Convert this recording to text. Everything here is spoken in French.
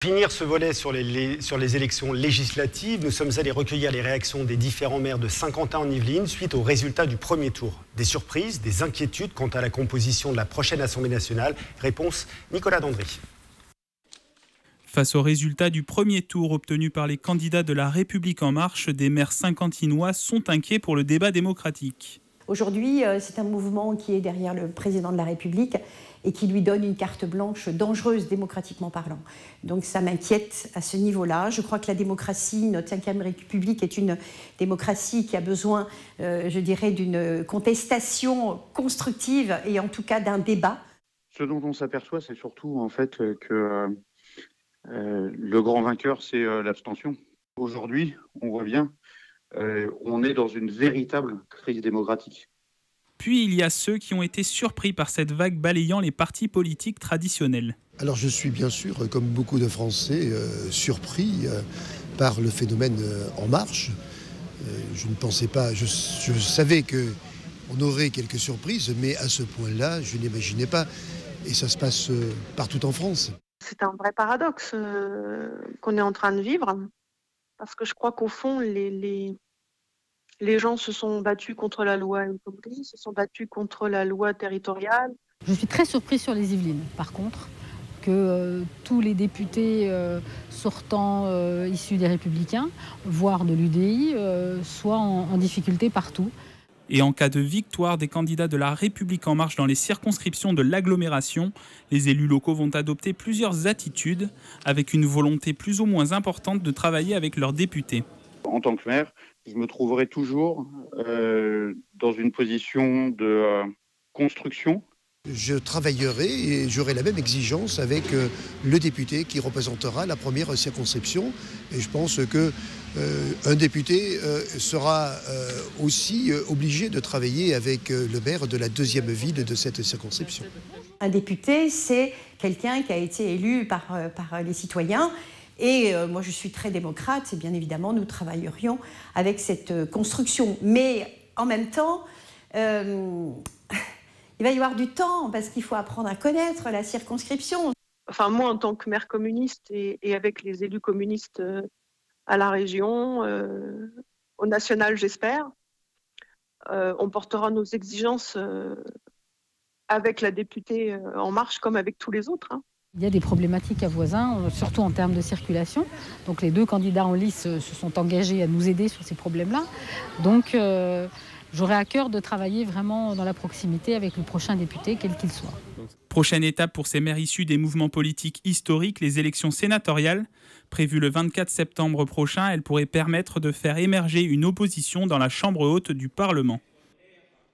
Finir ce volet sur les élections législatives, nous sommes allés recueillir les réactions des différents maires de Saint-Quentin en Yvelines suite aux résultats du premier tour. Des surprises, des inquiétudes quant à la composition de la prochaine Assemblée nationale. Réponse Nicolas Dandry. Face aux résultats du premier tour obtenus par les candidats de La République En Marche, des maires saint-quentinois sont inquiets pour le débat démocratique. Aujourd'hui, c'est un mouvement qui est derrière le président de la République et qui lui donne une carte blanche dangereuse démocratiquement parlant. Donc ça m'inquiète à ce niveau-là. Je crois que la démocratie, notre 5e République est une démocratie qui a besoin, je dirais, d'une contestation constructive et en tout cas d'un débat. Ce dont on s'aperçoit, c'est surtout en fait que le grand vainqueur, c'est l'abstention. Aujourd'hui, on voit bien, on est dans une véritable crise démocratique. Puis il y a ceux qui ont été surpris par cette vague balayant les partis politiques traditionnels. Alors je suis bien sûr, comme beaucoup de Français, surpris par le phénomène En Marche. Je ne pensais pas, je savais qu'on aurait quelques surprises, mais à ce point-là, je n'imaginais pas. Et ça se passe partout en France. C'est un vrai paradoxe qu'on est en train de vivre, parce que je crois qu'au fond, les gens se sont battus contre la loi El Khomri, se sont battus contre la loi territoriale. Je suis très surprise sur les Yvelines, par contre, que tous les députés sortants issus des Républicains, voire de l'UDI, soient en difficulté partout. Et en cas de victoire des candidats de La République En Marche dans les circonscriptions de l'agglomération, les élus locaux vont adopter plusieurs attitudes avec une volonté plus ou moins importante de travailler avec leurs députés. En tant que maire, je me trouverai toujours dans une position de construction. Je travaillerai et j'aurai la même exigence avec le député qui représentera la première circonscription. Et je pense qu'un député sera aussi obligé de travailler avec le maire de la deuxième ville de cette circonscription. Un député, c'est quelqu'un qui a été élu par les citoyens. Et moi, je suis très démocrate et bien évidemment, nous travaillerions avec cette construction. Mais en même temps, il va y avoir du temps parce qu'il faut apprendre à connaître la circonscription. Enfin, moi, en tant que maire communiste et avec les élus communistes à la région, au national, j'espère, on portera nos exigences avec la députée En Marche comme avec tous les autres. Il y a des problématiques à Voisins, surtout en termes de circulation. Donc les deux candidats en lice se sont engagés à nous aider sur ces problèmes-là. Donc j'aurai à cœur de travailler vraiment dans la proximité avec le prochain député, quel qu'il soit. Prochaine étape pour ces maires issus des mouvements politiques historiques, les élections sénatoriales. Prévues le 24 septembre prochain, elles pourraient permettre de faire émerger une opposition dans la Chambre haute du Parlement.